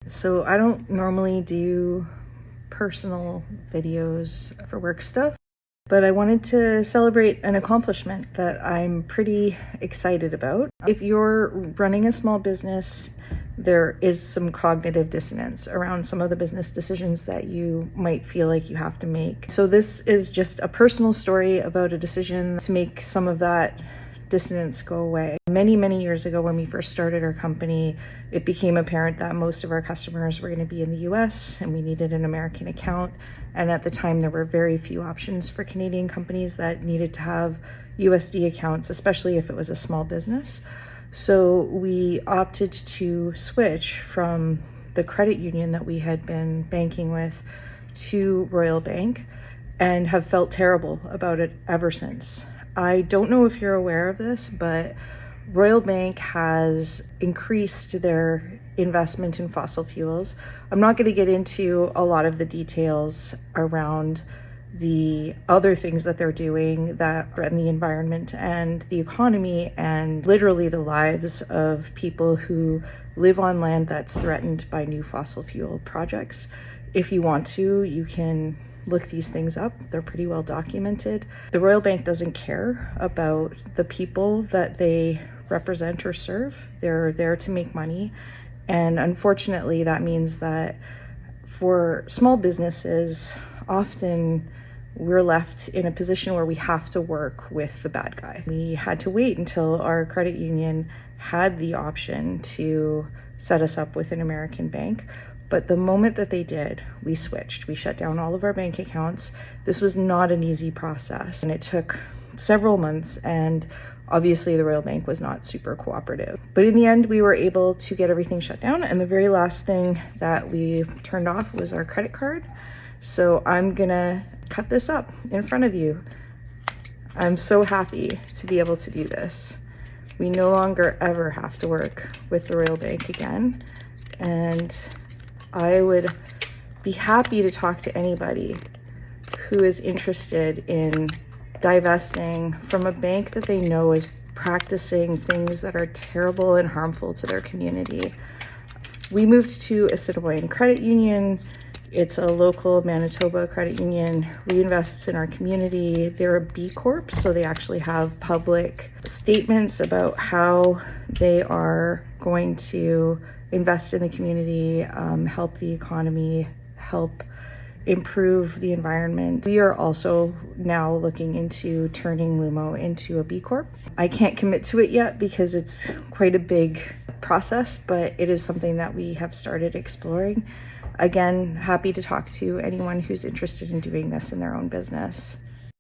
So I don't normally do personal videos for work stuff, but I wanted to celebrate an accomplishment that I'm pretty excited about. If you're running a small business, there is some cognitive dissonance around some of the business decisions that you might feel like you have to make. So this is just a personal story about a decision to make some of that dissonance go away. Many years ago, when we first started our company, it became apparent that most of our customers were going to be in the US and we needed an American account. And at the time, there were very few options for Canadian companies that needed to have USD accounts, especially if it was a small business. So we opted to switch from the credit union that we had been banking with to Royal Bank and have felt terrible about it ever since. I don't know if you're aware of this, but Royal Bank has increased their investment in fossil fuels. I'm not going to get into a lot of the details around the other things that they're doing that threaten the environment and the economy and literally the lives of people who live on land that's threatened by new fossil fuel projects. If you want to, you can look these things up. They're pretty well documented. The Royal Bank doesn't care about the people that they represent or serve. They're there to make money. And unfortunately, that means that for small businesses, often we're left in a position where we have to work with the bad guy. We had to wait until our credit union had the option to set us up with an American bank. But the moment that they did, we switched. We shut down all of our bank accounts. This was not an easy process, and it took several months, and obviously the Royal Bank was not super cooperative. But in the end, we were able to get everything shut down, and the very last thing that we turned off was our credit card. So I'm gonna cut this up in front of you. I'm so happy to be able to do this. We no longer ever have to work with the Royal Bank again, and I would be happy to talk to anybody who is interested in divesting from a bank that they know is practicing things that are terrible and harmful to their community. We moved to Assiniboine Credit Union. It's a local Manitoba credit union, reinvests in our community. They're a B Corp, so they actually have public statements about how they are going to invest in the community, help the economy, help improve the environment. We are also now looking into turning Lumo into a B Corp. I can't commit to it yet because it's quite a big process, but it is something that we have started exploring. Again, happy to talk to anyone who's interested in doing this in their own business.